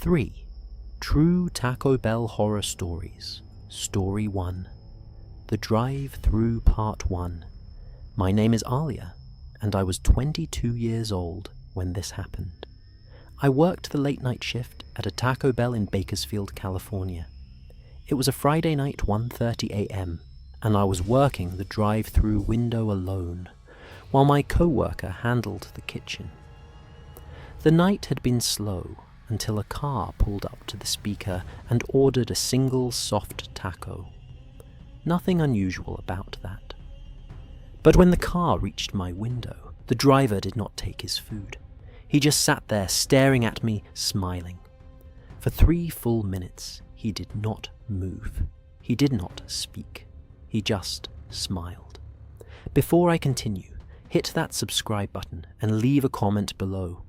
3. True Taco Bell Horror Stories. Story 1. The Drive-Thru Part 1. My name is Alia, and I was 22 years old when this happened. I worked the late-night shift at a Taco Bell in Bakersfield, California. It was a Friday night, 1:30 a.m., and I was working the drive-thru window alone, while my co-worker handled the kitchen. The night had been slow until a car pulled up to the speaker and ordered a single soft taco. Nothing unusual about that. But when the car reached my window, the driver did not take his food. He just sat there staring at me, smiling. For 3 full minutes, he did not move. He did not speak. He just smiled. Before I continue, hit that subscribe button and leave a comment below,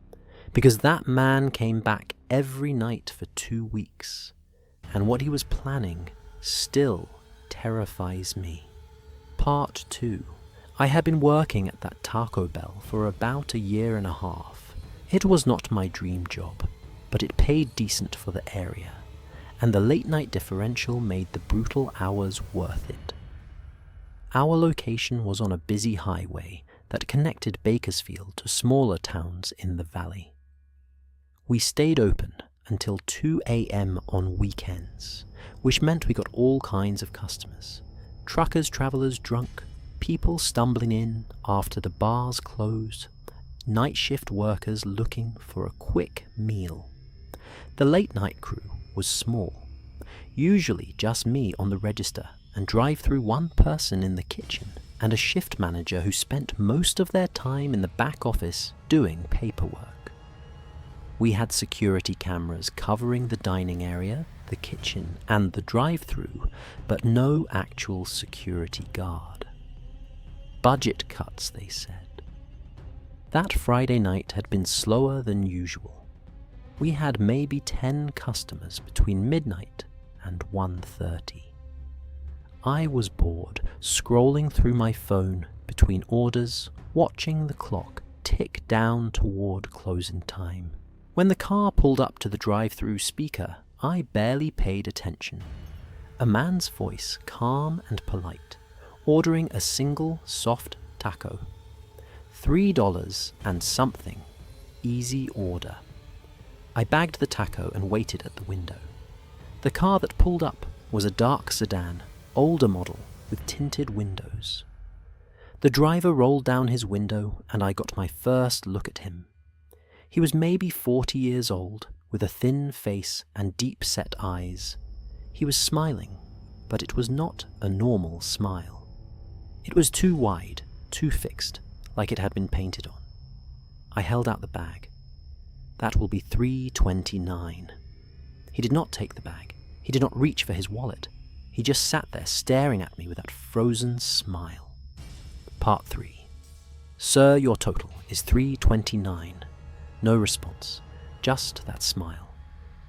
because that man came back every night for 2 weeks, and what he was planning still terrifies me. Part 2. I had been working at that Taco Bell for about a year and a half. It was not my dream job, but it paid decent for the area, and the late-night differential made the brutal hours worth it. Our location was on a busy highway that connected Bakersfield to smaller towns in the valley. We stayed open until 2 a.m. on weekends, which meant we got all kinds of customers. Truckers, travelers drunk, people stumbling in after the bars closed, night shift workers looking for a quick meal. The late night crew was small, usually just me on the register and drive-thru one person in the kitchen and a shift manager who spent most of their time in the back office doing paperwork. We had security cameras covering the dining area, the kitchen, and the drive-thru, but no actual security guard. Budget cuts, they said. That Friday night had been slower than usual. We had maybe 10 customers between midnight and 1:30. I was bored, scrolling through my phone between orders, watching the clock tick down toward closing time. When the car pulled up to the drive-thru speaker, I barely paid attention. A man's voice, calm and polite, ordering a single soft taco. $3 and something. Easy order. I bagged the taco and waited at the window. The car that pulled up was a dark sedan, older model with tinted windows. The driver rolled down his window and I got my first look at him. He was maybe 40 years old, with a thin face and deep-set eyes. He was smiling, but it was not a normal smile. It was too wide, too fixed, like it had been painted on. I held out the bag. That will be $3.29. He did not take the bag. He did not reach for his wallet. He just sat there staring at me with that frozen smile. Part 3. Sir, your total is $3.29. No response. Just that smile.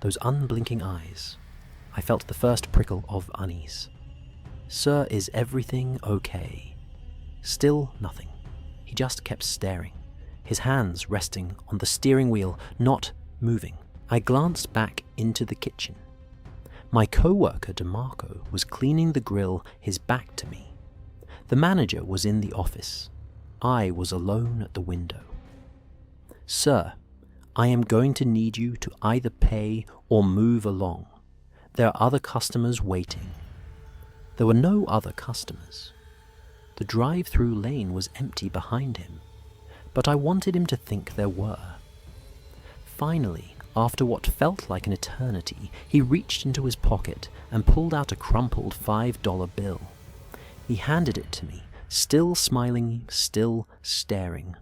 Those unblinking eyes. I felt the first prickle of unease. Sir, is everything okay? Still nothing. He just kept staring, his hands resting on the steering wheel, not moving. I glanced back into the kitchen. My co-worker DeMarco was cleaning the grill, his back to me. The manager was in the office. I was alone at the window. Sir, I am going to need you to either pay or move along. There are other customers waiting. There were no other customers. The drive-thru lane was empty behind him, but I wanted him to think there were. Finally, after what felt like an eternity, he reached into his pocket and pulled out a crumpled $5 bill. He handed it to me, still smiling, still staring.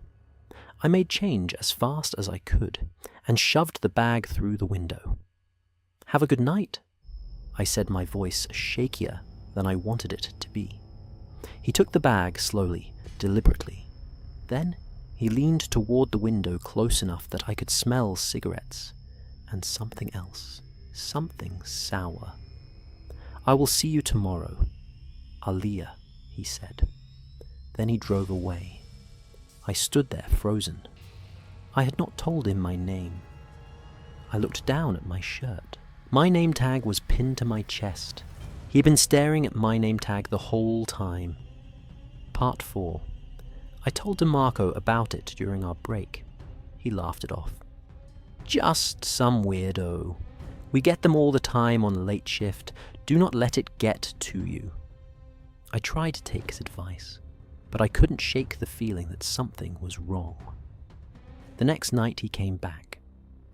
I made change as fast as I could and shoved the bag through the window. Have a good night, I said, my voice shakier than I wanted it to be. He took the bag slowly, deliberately. Then he leaned toward the window close enough that I could smell cigarettes and something else, something sour. I will see you tomorrow, Alia, he said. Then he drove away. I stood there frozen. I had not told him my name. I looked down at my shirt. My name tag was pinned to my chest. He had been staring at my name tag the whole time. Part 4. I told DeMarco about it during our break. He laughed it off. Just some weirdo. We get them all the time on late shift. Do not let it get to you. I tried to take his advice, but I couldn't shake the feeling that something was wrong. The next night he came back.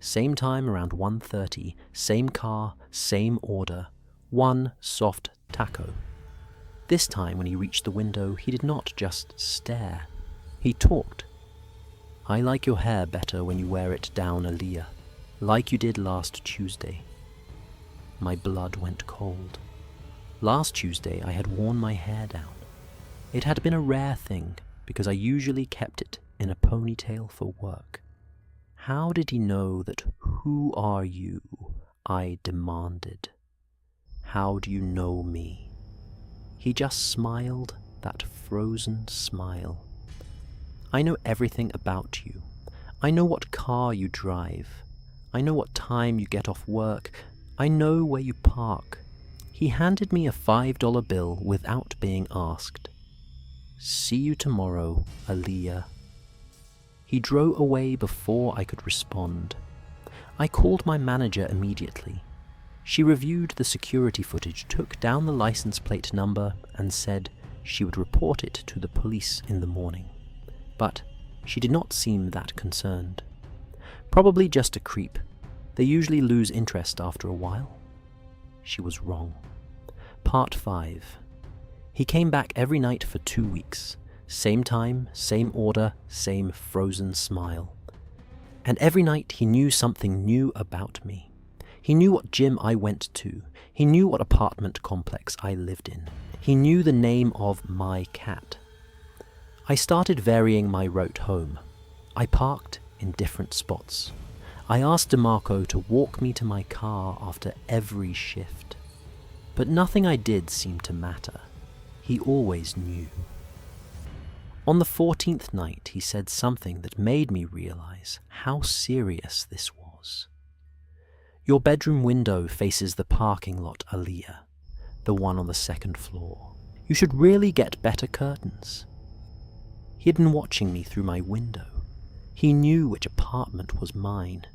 Same time around 1:30, same car, same order, one soft taco. This time when he reached the window, he did not just stare. He talked. I like your hair better when you wear it down, Aaliyah, like you did last Tuesday. My blood went cold. Last Tuesday I had worn my hair down. It had been a rare thing because I usually kept it in a ponytail for work. How did he know that "Who are you?" I demanded. How do you know me? He just smiled, that frozen smile. I know everything about you. I know what car you drive. I know what time you get off work. I know where you park. He handed me a $5 bill without being asked. See you tomorrow, Aaliyah. He drove away before I could respond. I called my manager immediately. She reviewed the security footage, took down the license plate number, and said she would report it to the police in the morning. But she did not seem that concerned. Probably just a creep. They usually lose interest after a while. She was wrong. Part 5. He came back every night for 2 weeks. Same time, same order, same frozen smile. And every night he knew something new about me. He knew what gym I went to. He knew what apartment complex I lived in. He knew the name of my cat. I started varying my route home. I parked in different spots. I asked DeMarco to walk me to my car after every shift. But nothing I did seemed to matter. He always knew. On the 14th night, he said something that made me realize how serious this was. Your bedroom window faces the parking lot, Aaliyah, the one on the 2nd floor. You should really get better curtains. He had been watching me through my window. He knew which apartment was mine.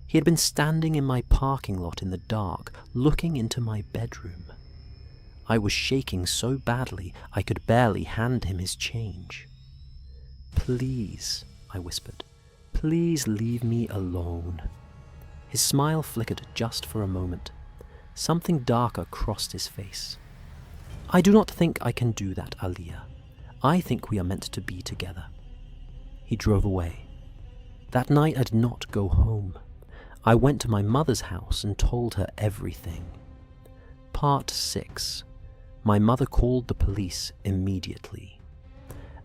He had been standing in my parking lot in the dark, looking into my bedroom. I was shaking so badly I could barely hand him his change. Please, I whispered, please leave me alone. His smile flickered just for a moment. Something darker crossed his face. I do not think I can do that, Aaliyah. I think we are meant to be together. He drove away. That night I did not go home. I went to my mother's house and told her everything. Part 6. My mother called the police immediately.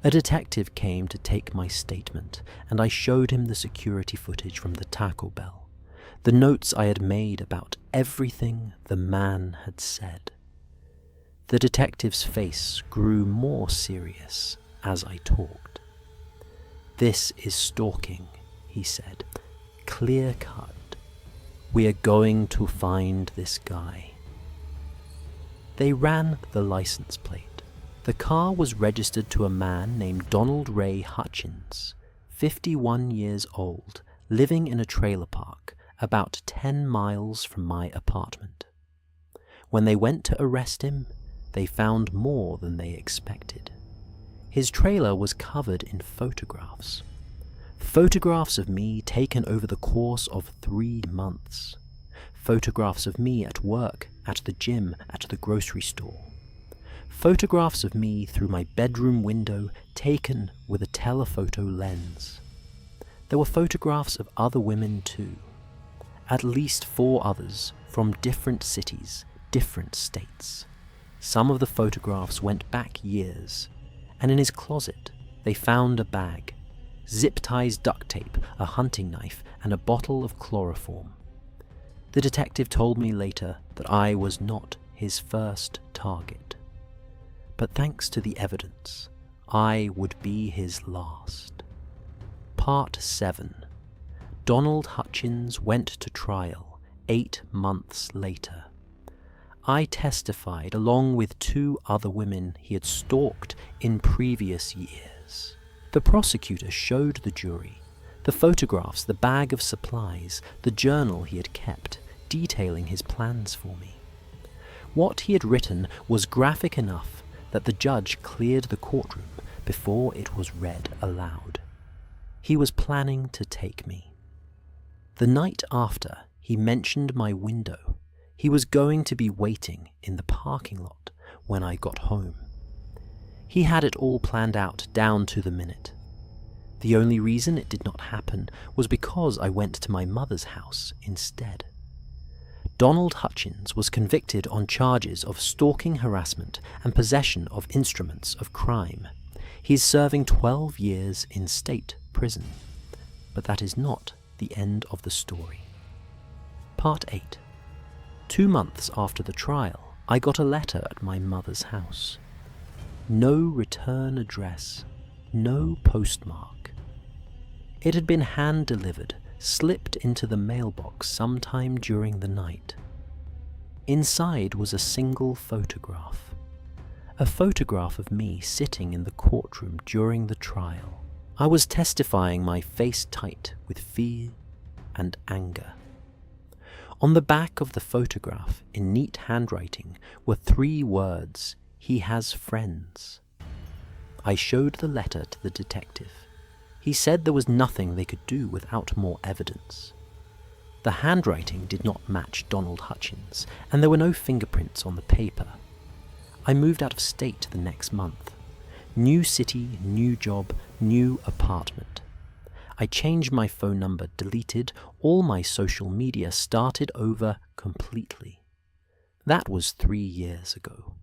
A detective came to take my statement, and I showed him the security footage from the Taco Bell, the notes I had made about everything the man had said. The detective's face grew more serious as I talked. This is stalking, he said. Clear cut. We are going to find this guy. They ran the license plate. The car was registered to a man named Donald Ray Hutchins, 51 years old, living in a trailer park about 10 miles from my apartment. When they went to arrest him, they found more than they expected. His trailer was covered in photographs. Photographs of me taken over the course of 3 months. Photographs of me at work, at the gym, at the grocery store. Photographs of me through my bedroom window taken with a telephoto lens. There were photographs of other women too. At least 4 others from different cities, different states. Some of the photographs went back years, and in his closet they found a bag, zip ties, duct tape, a hunting knife, and a bottle of chloroform. The detective told me later that I was not his first target. But thanks to the evidence, I would be his last. Part 7. Donald Hutchins went to trial 8 months later. I testified along with 2 other women he had stalked in previous years. The prosecutor showed the jury the photographs, the bag of supplies, the journal he had kept, detailing his plans for me. What he had written was graphic enough that the judge cleared the courtroom before it was read aloud. He was planning to take me. The night after he mentioned my window, he was going to be waiting in the parking lot when I got home. He had it all planned out down to the minute. The only reason it did not happen was because I went to my mother's house instead. Donald Hutchins was convicted on charges of stalking harassment and possession of instruments of crime. He is serving 12 years in state prison. But that is not the end of the story. Part 8. 2 months after the trial, I got a letter at my mother's house. No return address, no postmark. It had been hand-delivered, slipped into the mailbox sometime during the night. Inside was a single photograph. A photograph of me sitting in the courtroom during the trial. I was testifying, my face tight with fear and anger. On the back of the photograph, in neat handwriting, were 3 words: "He has friends." I showed the letter to the detective. He said there was nothing they could do without more evidence. The handwriting did not match Donald Hutchins, and there were no fingerprints on the paper. I moved out of state the next month. New city, new job, new apartment. I changed my phone number, deleted all my social media, started over completely. That was 3 years ago.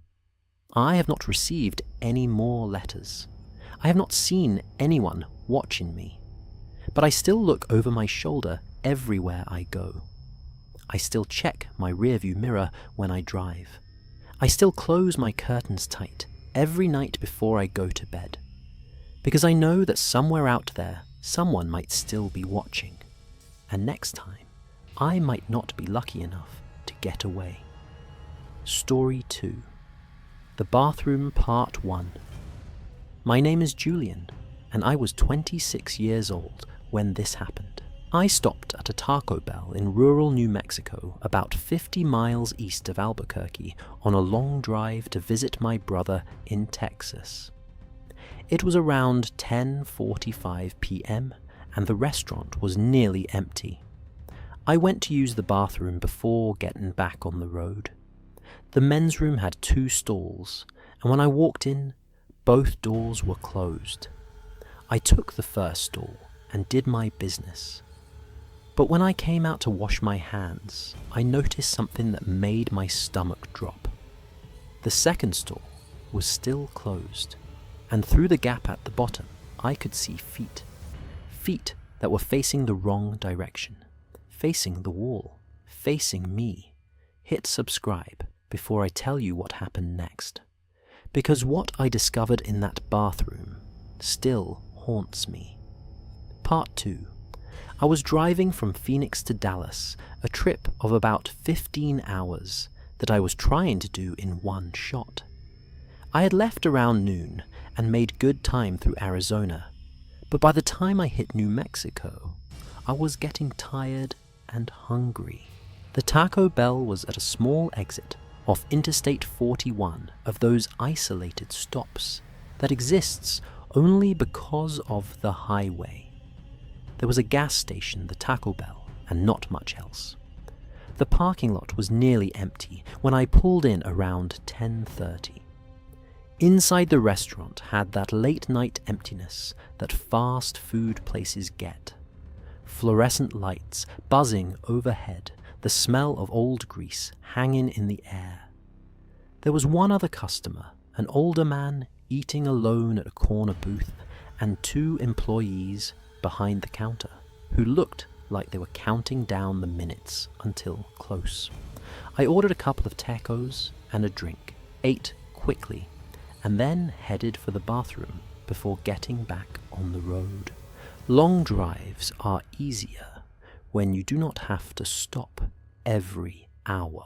I have not received any more letters. I have not seen anyone watching me. But I still look over my shoulder everywhere I go. I still check my rearview mirror when I drive. I still close my curtains tight every night before I go to bed. Because I know that somewhere out there, someone might still be watching. And next time, I might not be lucky enough to get away. Story 2. The Bathroom Part 1. My name is Julian, and I was 26 years old when this happened. I stopped at a Taco Bell in rural New Mexico, about 50 miles east of Albuquerque, on a long drive to visit my brother in Texas. It was around 10:45 p.m., and the restaurant was nearly empty. I went to use the bathroom before getting back on the road. The men's room had 2 stalls, and when I walked in, both doors were closed. I took the first stall and did my business. But when I came out to wash my hands, I noticed something that made my stomach drop. The second stall was still closed, and through the gap at the bottom, I could see feet. Feet that were facing the wrong direction, facing the wall, facing me. Hit subscribe before I tell you what happened next. Because what I discovered in that bathroom still haunts me. Part 2. I was driving from Phoenix to Dallas, a trip of about 15 hours that I was trying to do in one shot. I had left around noon and made good time through Arizona, but by the time I hit New Mexico, I was getting tired and hungry. The Taco Bell was at a small exit off Interstate 41, of those isolated stops that exists only because of the highway. There was a gas station, the Taco Bell, and not much else. The parking lot was nearly empty when I pulled in around 10:30. Inside the restaurant had that late-night emptiness that fast food places get. Fluorescent lights buzzing overhead, the smell of old grease hanging in the air. There was one other customer, an older man eating alone at a corner booth, and 2 employees behind the counter who looked like they were counting down the minutes until close. I ordered a couple of tacos and a drink, ate quickly, and then headed for the bathroom before getting back on the road. Long drives are easier when you do not have to stop every hour.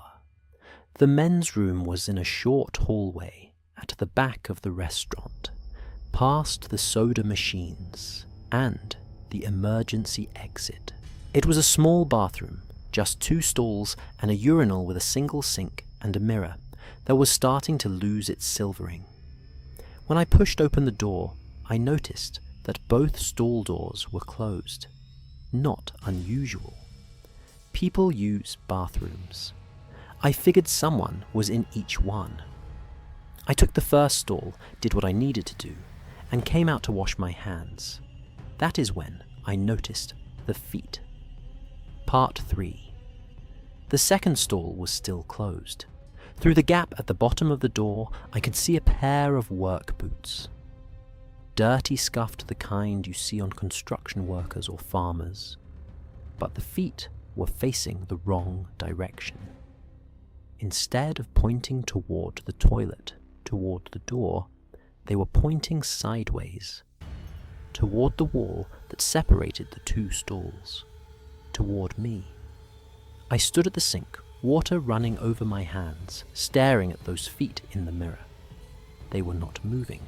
The men's room was in a short hallway at the back of the restaurant, past the soda machines and the emergency exit. It was a small bathroom, just 2 stalls and a urinal with a single sink and a mirror that was starting to lose its silvering. When I pushed open the door, I noticed that both stall doors were closed. Not unusual. People use bathrooms. I figured someone was in each one. I took the first stall, did what I needed to do, and came out to wash my hands. That is when I noticed the feet. Part 3. The second stall was still closed. Through the gap at the bottom of the door, I could see a pair of work boots. Dirty, scuffed, the kind you see on construction workers or farmers. But the feet were facing the wrong direction. Instead of pointing toward the toilet, toward the door, they were pointing sideways, toward the wall that separated the 2 stalls, toward me. I stood at the sink, water running over my hands, staring at those feet in the mirror. They were not moving.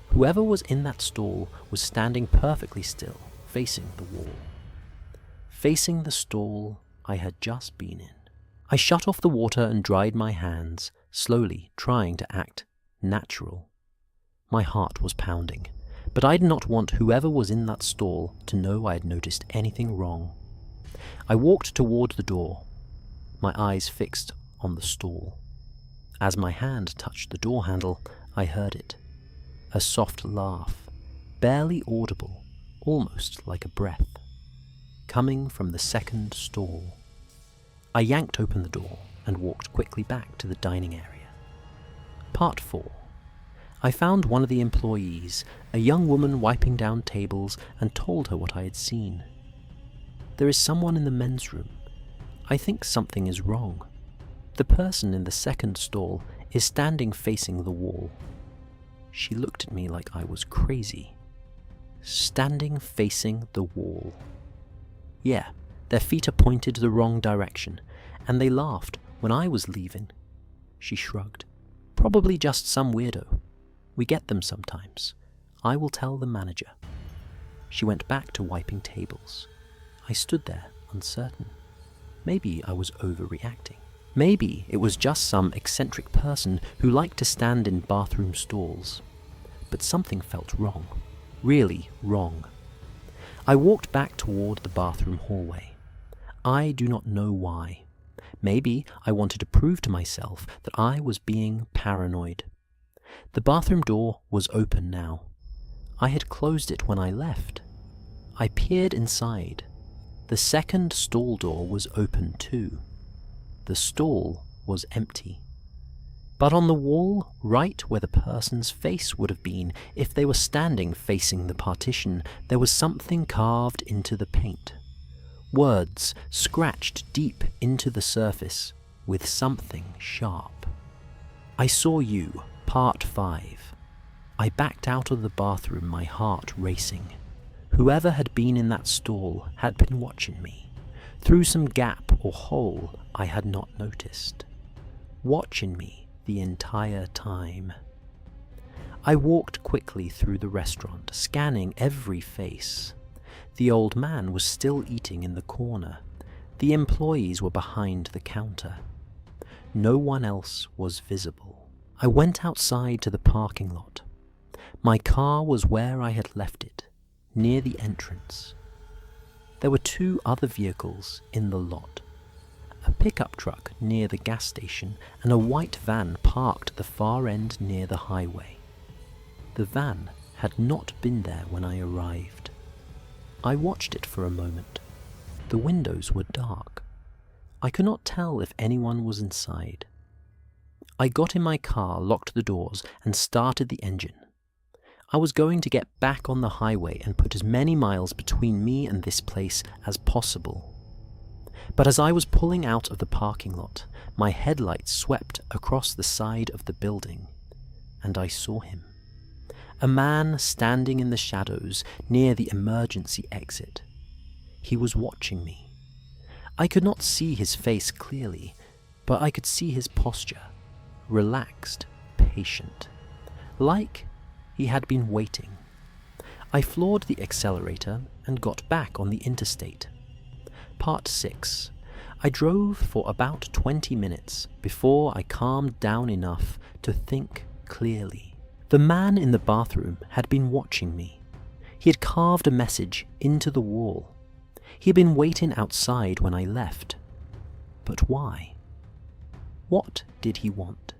Whoever was in that stall was standing perfectly still, facing the wall. Facing the stall I had just been in. I shut off the water and dried my hands, slowly trying to act natural. My heart was pounding, but I did not want whoever was in that stall to know I had noticed anything wrong. I walked toward the door, my eyes fixed on the stall. As my hand touched the door handle, I heard it. A soft laugh, barely audible, almost like a breath, coming from the second stall. I yanked open the door and walked quickly back to the dining area. Part 4. I found one of the employees, a young woman wiping down tables, and told her what I had seen. There is someone in the men's room. I think something is wrong. The person in the second stall is standing facing the wall. She looked at me like I was crazy. Standing facing the wall. Yeah, their feet are pointed the wrong direction, and they laughed when I was leaving. She shrugged. Probably just some weirdo. We get them sometimes. I will tell the manager. She went back to wiping tables. I stood there, uncertain. Maybe I was overreacting. Maybe it was just some eccentric person who liked to stand in bathroom stalls. But something felt wrong. Really wrong. I walked back toward the bathroom hallway. I do not know why. Maybe I wanted to prove to myself that I was being paranoid. The bathroom door was open now. I had closed it when I left. I peered inside. The second stall door was open too. The stall was empty. But on the wall, right where the person's face would have been if they were standing facing the partition, there was something carved into the paint. Words scratched deep into the surface with something sharp. I saw you, Part 5. I backed out of the bathroom, my heart racing. Whoever had been in that stall had been watching me, through some gap or hole I had not noticed. Watching me the entire time. I walked quickly through the restaurant, scanning every face. The old man was still eating in the corner. The employees were behind the counter. No one else was visible. I went outside to the parking lot. My car was where I had left it, near the entrance. There were 2 other vehicles in the lot. A pickup truck near the gas station and a white van parked at the far end near the highway. The van had not been there when I arrived. I watched it for a moment. The windows were dark. I could not tell if anyone was inside. I got in my car, locked the doors, and started the engine. I was going to get back on the highway and put as many miles between me and this place as possible. But as I was pulling out of the parking lot, my headlights swept across the side of the building, and I saw him. A man standing in the shadows near the emergency exit. He was watching me, I could not see his face clearly, but I could see his posture, relaxed, patient, like he had been waiting. I floored the accelerator and got back on the interstate. Part 6. I drove for about 20 minutes before I calmed down enough to think clearly. The man in the bathroom had been watching me. He had carved a message into the wall. He had been waiting outside when I left. But why? What did he want?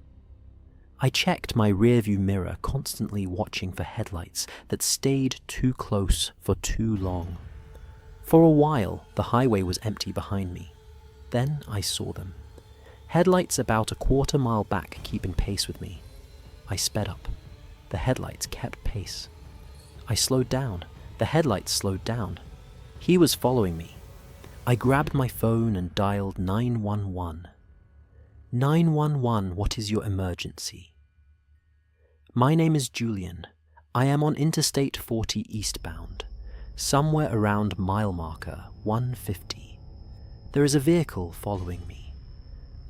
I checked my rearview mirror, constantly watching for headlights that stayed too close for too long. For a while, the highway was empty behind me. Then I saw them. Headlights about a quarter mile back keeping pace with me. I sped up. The headlights kept pace. I slowed down. The headlights slowed down. He was following me. I grabbed my phone and dialed 911. 911, what is your emergency? My name is Julian. I am on Interstate 40 eastbound, somewhere around mile marker 150. There is a vehicle following me.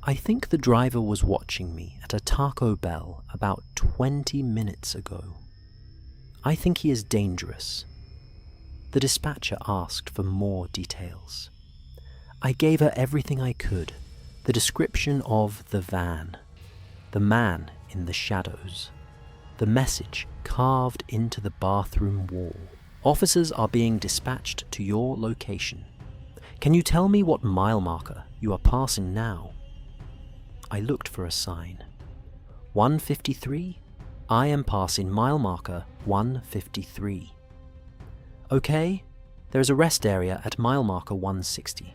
I think the driver was watching me at a Taco Bell about 20 minutes ago. I think he is dangerous. The dispatcher asked for more details. I gave her everything I could, the description of the van, the man in the shadows, the message carved into the bathroom wall. Officers are being dispatched to your location. Can you tell me what mile marker you are passing now? I looked for a sign. 153? I am passing mile marker 153. Okay, there is a rest area at mile marker 160.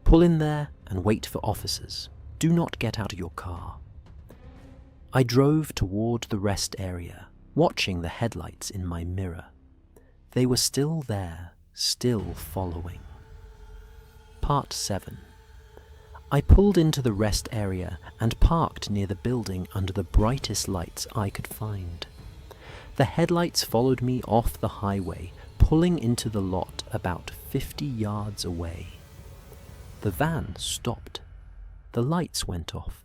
Pull in there and wait for officers. Do not get out of your car. I drove toward the rest area, watching the headlights in my mirror. They were still there, still following. Part 7. I pulled into the rest area and parked near the building under the brightest lights I could find. The headlights followed me off the highway, pulling into the lot about 50 yards away. The van stopped. The lights went off.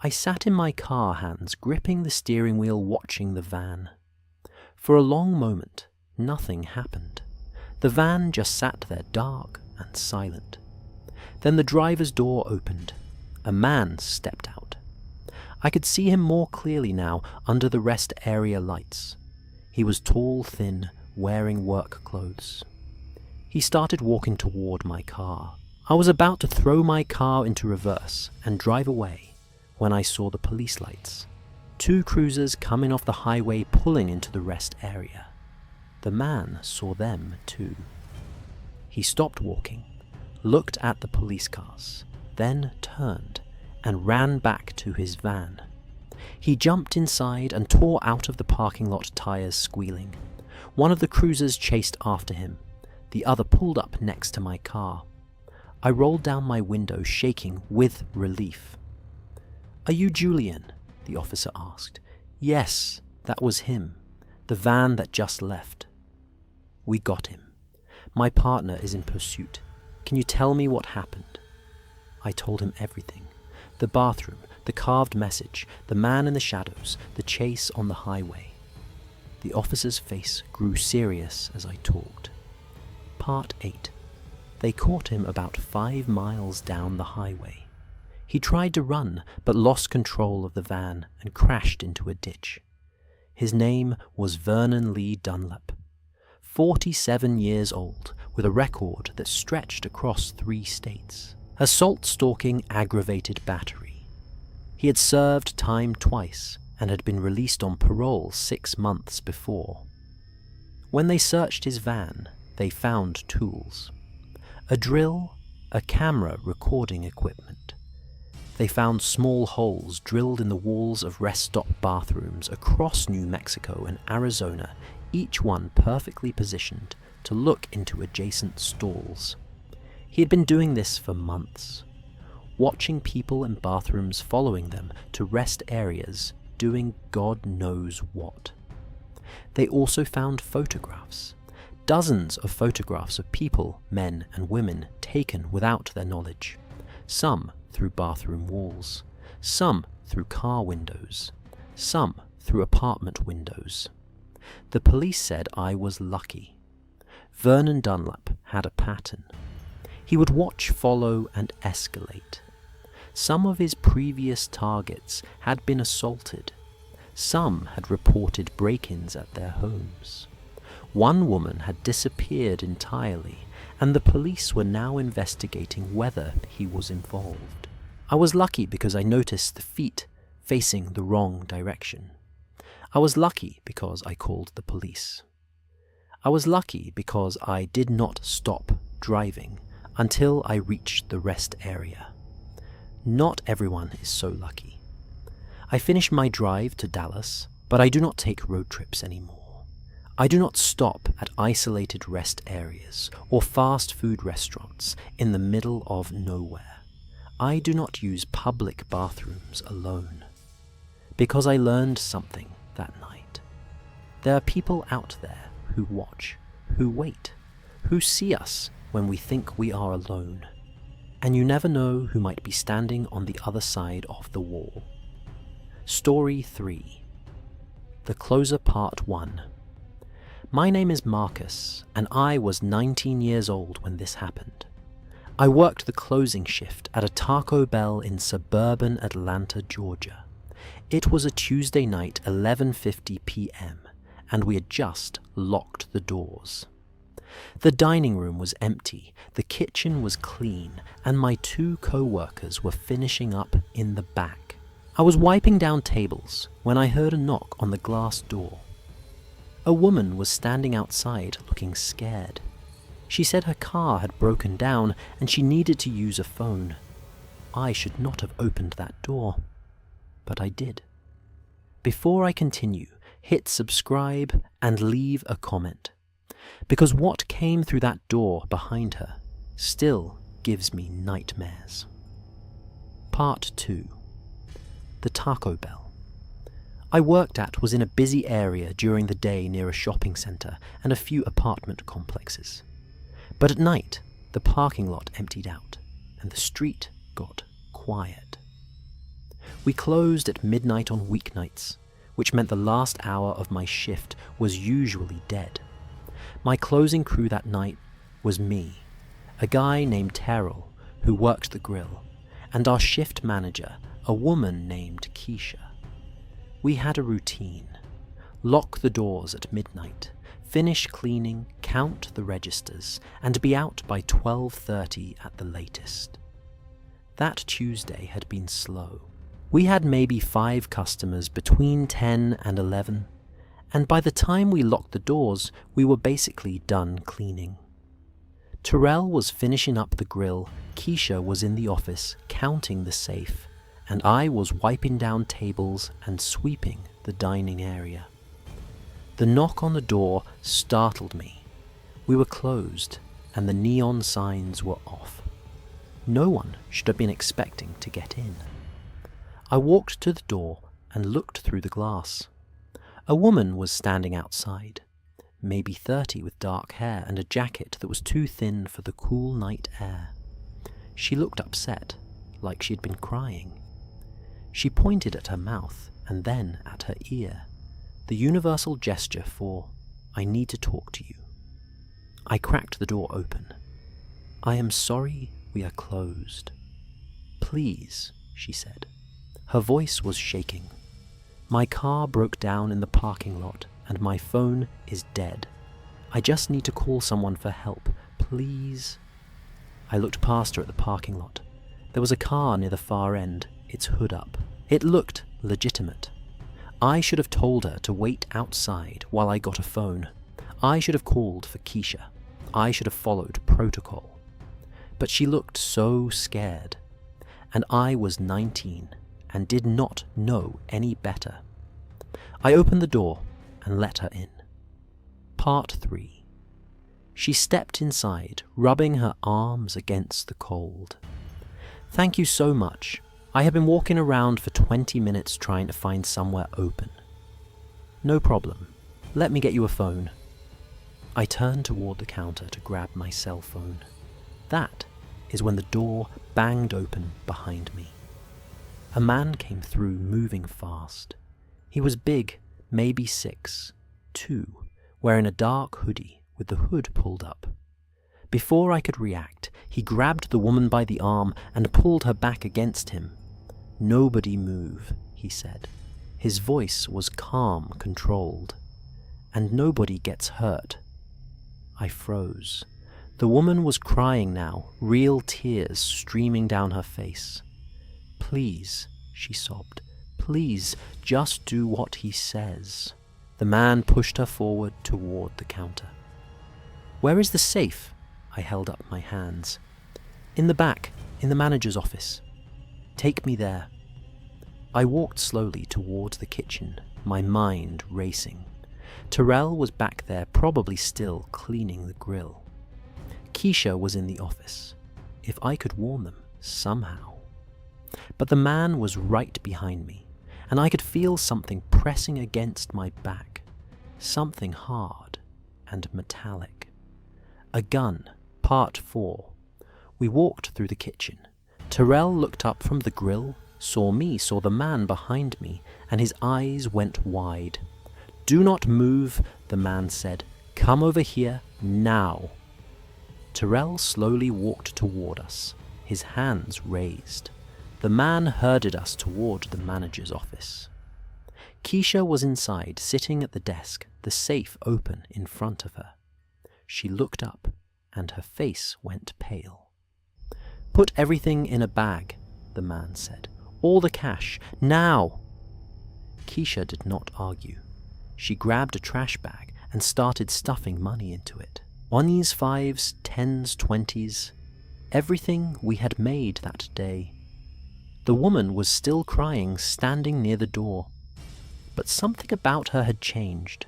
I sat in my car, hands gripping the steering wheel, watching the van. For a long moment, nothing happened. The van just sat there, dark and silent. Then the driver's door opened. A man stepped out. I could see him more clearly now under the rest area lights. He was tall, thin, wearing work clothes. He started walking toward my car. I was about to throw my car into reverse and drive away when I saw the police lights. 2 cruisers coming off the highway, pulling into the rest area. The man saw them too. He stopped walking, looked at the police cars, then turned and ran back to his van. He jumped inside and tore out of the parking lot, tires squealing. One of the cruisers chased after him. The other pulled up next to my car. I rolled down my window, shaking with relief. "Are you Julian?" the officer asked. "Yes, that was him, the van that just left." "We got him. My partner is in pursuit. Can you tell me what happened?" I told him everything. The bathroom, the carved message, the man in the shadows, the chase on the highway. The officer's face grew serious as I talked. Part 8. They caught him about 5 miles down the highway. He tried to run, but lost control of the van and crashed into a ditch. His name was Vernon Lee Dunlap, 47 years old, with a record that stretched across 3 states. Assault, stalking, aggravated battery. He had served time twice and had been released on parole 6 months before. When they searched his van, they found tools. A drill, a camera recording equipment. They found small holes drilled in the walls of rest stop bathrooms across New Mexico and Arizona, each one perfectly positioned to look into adjacent stalls. He had been doing this for months, watching people in bathrooms, following them to rest areas, doing God knows what. They also found photographs, dozens of photographs of people, men and women, taken without their knowledge. Some through bathroom walls, some through car windows, some through apartment windows. The police said I was lucky. Vernon Dunlap had a pattern. He would watch, follow, and escalate. Some of his previous targets had been assaulted. Some had reported break-ins at their homes. One woman had disappeared entirely, and the police were now investigating whether he was involved. I was lucky because I noticed the feet facing the wrong direction. I was lucky because I called the police. I was lucky because I did not stop driving until I reached the rest area. Not everyone is so lucky. I finished my drive to Dallas, but I do not take road trips anymore. I do not stop at isolated rest areas or fast food restaurants in the middle of nowhere. I do not use public bathrooms alone. Because I learned something that night. There are people out there who watch, who wait, who see us when we think we are alone. And you never know who might be standing on the other side of the wall. Story 3. The Closer Part 1. My name is Marcus, and I was 19 years old when this happened. I worked the closing shift at a Taco Bell in suburban Atlanta, Georgia. It was a Tuesday night, 11:50 p.m., and we had just locked the doors. The dining room was empty, the kitchen was clean, and my 2 co-workers were finishing up in the back. I was wiping down tables when I heard a knock on the glass door. A woman was standing outside looking scared. She said her car had broken down and she needed to use a phone. I should not have opened that door, but I did. Before I continue, hit subscribe and leave a comment, because what came through that door behind her still gives me nightmares. Part 2. The Taco Bell I worked at was in a busy area during the day near a shopping center and a few apartment complexes. But at night, the parking lot emptied out and the street got quiet. We closed at midnight on weeknights, which meant the last hour of my shift was usually dead. My closing crew that night was me, a guy named Terrell who worked the grill, and our shift manager, a woman named Keisha. We had a routine: lock the doors at midnight, finish cleaning, count the registers, and be out by 12:30 at the latest. That Tuesday had been slow. We had maybe 5 customers between 10 and 11, and by the time we locked the doors, we were basically done cleaning. Terrell was finishing up the grill, Keisha was in the office counting the safe, and I was wiping down tables and sweeping the dining area. The knock on the door startled me. We were closed, and the neon signs were off. No one should have been expecting to get in. I walked to the door and looked through the glass. A woman was standing outside, maybe 30, with dark hair and a jacket that was too thin for the cool night air. She looked upset, like she had been crying. She pointed at her mouth and then at her ear, the universal gesture for, "I need to talk to you." I cracked the door open. "I am sorry we are closed." "Please," she said. Her voice was shaking. "My car broke down in the parking lot and my phone is dead. I just need to call someone for help. Please." I looked past her at the parking lot. There was a car near the far end, its hood up. It looked legitimate. I should have told her to wait outside while I got a phone. I should have called for Keisha. I should have followed protocol. But she looked so scared, and I was 19 and did not know any better. I opened the door and let her in. Part 3. She stepped inside, rubbing her arms against the cold. "Thank you so much. I have been walking around for 20 minutes trying to find somewhere open." "No problem. Let me get you a phone." I turned toward the counter to grab my cell phone. That is when the door banged open behind me. A man came through, moving fast. He was big, maybe 6'2", wearing a dark hoodie with the hood pulled up. Before I could react, he grabbed the woman by the arm and pulled her back against him. "Nobody move," he said. His voice was calm, controlled. "And nobody gets hurt." I froze. The woman was crying now, real tears streaming down her face. "Please," she sobbed. "Please, just do what he says." The man pushed her forward toward the counter. "Where is the safe?" I held up my hands. "In the back, in the manager's office." "Take me there." I walked slowly towards the kitchen, my mind racing. Terrell was back there, probably still cleaning the grill. Keisha was in the office. If I could warn them, somehow. But the man was right behind me, and I could feel something pressing against my back. Something hard and metallic. A gun, Part 4. We walked through the kitchen. Terrell looked up from the grill, saw me, saw the man behind me, and his eyes went wide. "Do not move," the man said. "Come over here, now." Terrell slowly walked toward us, his hands raised. The man herded us toward the manager's office. Keisha was inside, sitting at the desk, the safe open in front of her. She looked up, and her face went pale. "Put everything in a bag," the man said. "All the cash, now!" Keisha did not argue. She grabbed a trash bag and started stuffing money into it. 1s, 5s, 10s, 20s. Everything we had made that day. The woman was still crying, standing near the door. But something about her had changed.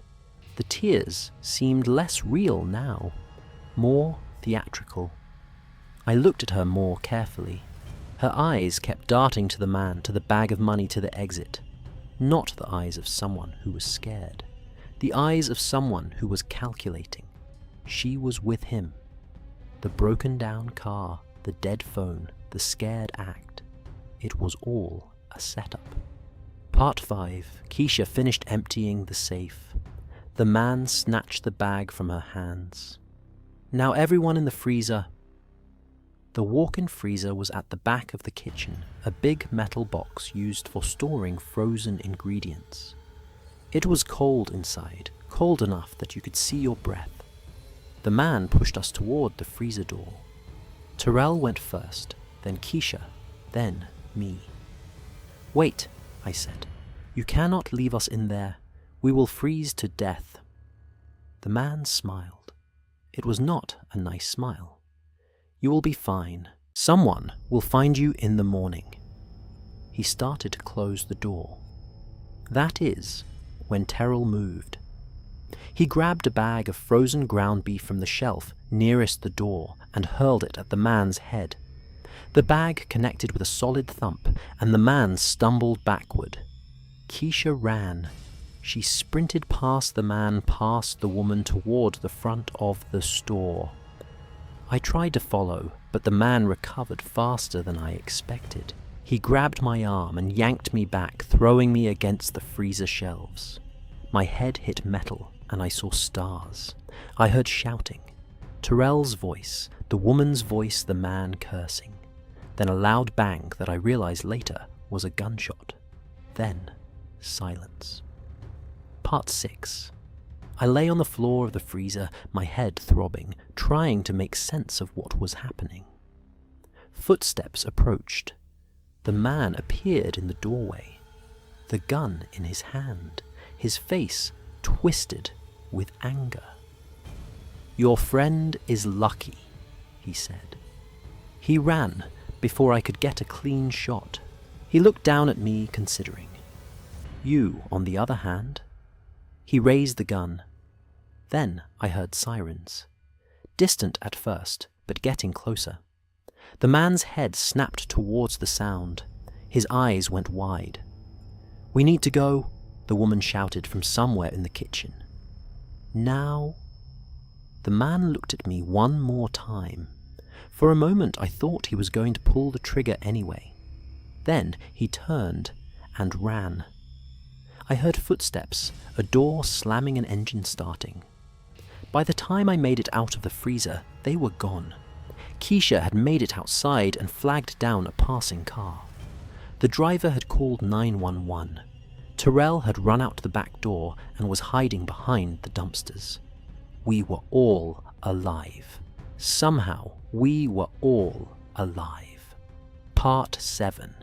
The tears seemed less real now, more theatrical. I looked at her more carefully. Her eyes kept darting to the man, to the bag of money, to the exit. Not the eyes of someone who was scared. The eyes of someone who was calculating. She was with him. The broken down car, the dead phone, the scared act. It was all a setup. Part 5. Keisha finished emptying the safe. The man snatched the bag from her hands. "Now everyone in the freezer." The walk-in freezer was at the back of the kitchen, a big metal box used for storing frozen ingredients. It was cold inside, cold enough that you could see your breath. The man pushed us toward the freezer door. Terrell went first, then Keisha, then me. "Wait," I said. "You cannot leave us in there. We will freeze to death." The man smiled. It was not a nice smile. "You will be fine. Someone will find you in the morning." He started to close the door. That is when Terrell moved. He grabbed a bag of frozen ground beef from the shelf nearest the door and hurled it at the man's head. The bag connected with a solid thump, and the man stumbled backward. Keisha ran. She sprinted past the man, past the woman, toward the front of the store. I tried to follow, but the man recovered faster than I expected. He grabbed my arm and yanked me back, throwing me against the freezer shelves. My head hit metal, and I saw stars. I heard shouting. Terrell's voice, the woman's voice, the man cursing. Then a loud bang that I realized later was a gunshot. Then silence. Part 6. I lay on the floor of the freezer, my head throbbing, trying to make sense of what was happening. Footsteps approached. The man appeared in the doorway, the gun in his hand, his face twisted with anger. "Your friend is lucky," he said. He ran before I could get a clean shot. He looked down at me, considering. "You, on the other hand." He raised the gun. Then I heard sirens. Distant at first, but getting closer. The man's head snapped towards the sound. His eyes went wide. "We need to go," the woman shouted from somewhere in the kitchen. "Now?" the man looked at me one more time. For a moment I thought he was going to pull the trigger anyway. Then he turned and ran. I heard footsteps, a door slamming, an engine starting. By the time I made it out of the freezer, they were gone. Keisha had made it outside and flagged down a passing car. The driver had called 911. Terrell had run out the back door and was hiding behind the dumpsters. We were all alive. Somehow, we were all alive. Part 7.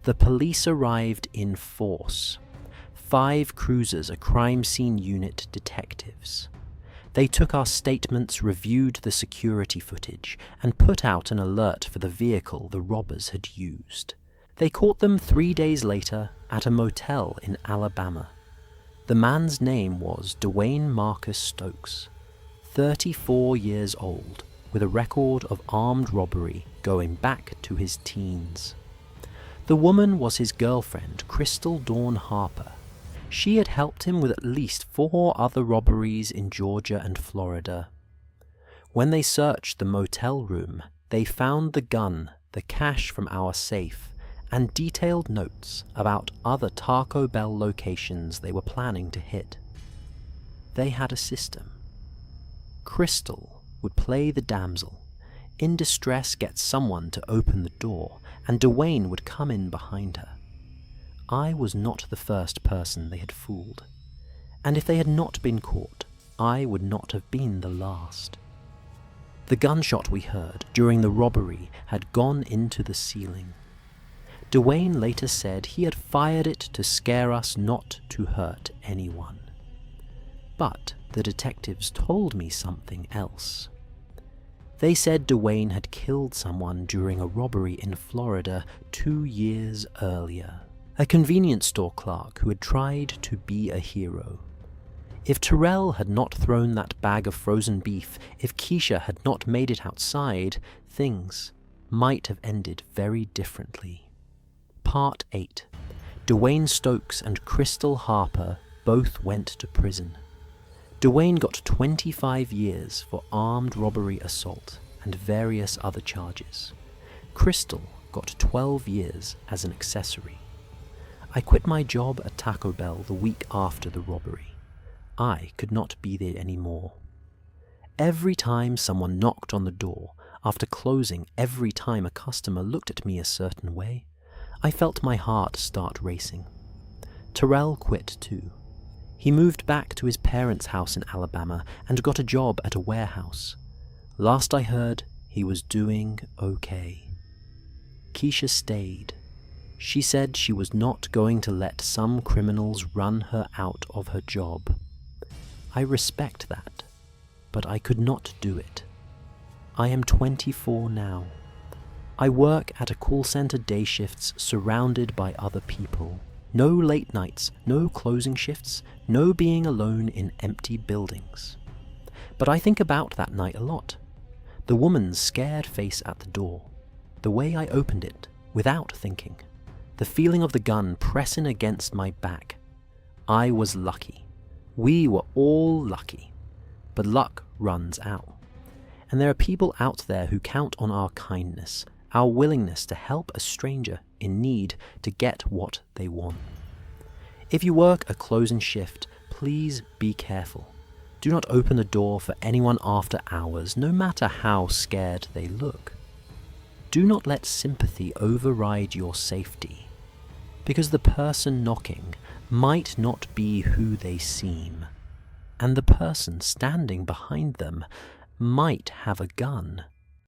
The police arrived in force. 5 cruisers, a crime scene unit detectives. They took our statements, reviewed the security footage, and put out an alert for the vehicle the robbers had used. They caught them 3 days later at a motel in Alabama. The man's name was Dwayne Marcus Stokes, 34 years old, with a record of armed robbery going back to his teens. The woman was his girlfriend, Crystal Dawn Harper. She had helped him with at least 4 other robberies in Georgia and Florida. When they searched the motel room, they found the gun, the cash from our safe, and detailed notes about other Taco Bell locations they were planning to hit. They had a system. Crystal would play the damsel, in distress get someone to open the door, and Dwayne would come in behind her. I was not the first person they had fooled, and if they had not been caught, I would not have been the last. The gunshot we heard during the robbery had gone into the ceiling. Dwayne later said he had fired it to scare us not to hurt anyone. But the detectives told me something else. They said Dwayne had killed someone during a robbery in Florida 2 years earlier. A convenience store clerk who had tried to be a hero. If Terrell had not thrown that bag of frozen beef, if Keisha had not made it outside, things might have ended very differently. Part 8. Dwayne Stokes and Crystal Harper both went to prison. Dwayne got 25 years for armed robbery assault and various other charges. Crystal got 12 years as an accessory. I quit my job at Taco Bell the week after the robbery. I could not be there anymore. Every time someone knocked on the door, after closing, every time a customer looked at me a certain way, I felt my heart start racing. Terrell quit too. He moved back to his parents' house in Alabama and got a job at a warehouse. Last I heard, he was doing okay. Keisha stayed. She said she was not going to let some criminals run her out of her job. I respect that, but I could not do it. I am 24 now. I work at a call center day shifts surrounded by other people. No late nights, no closing shifts, no being alone in empty buildings. But I think about that night a lot. The woman's scared face at the door. The way I opened it, without thinking. The feeling of the gun pressing against my back. I was lucky. We were all lucky. But luck runs out. And there are people out there who count on our kindness, our willingness to help a stranger in need to get what they want. If you work a closing shift, please be careful. Do not open the door for anyone after hours, no matter how scared they look. Do not let sympathy override your safety, because the person knocking might not be who they seem, and the person standing behind them might have a gun.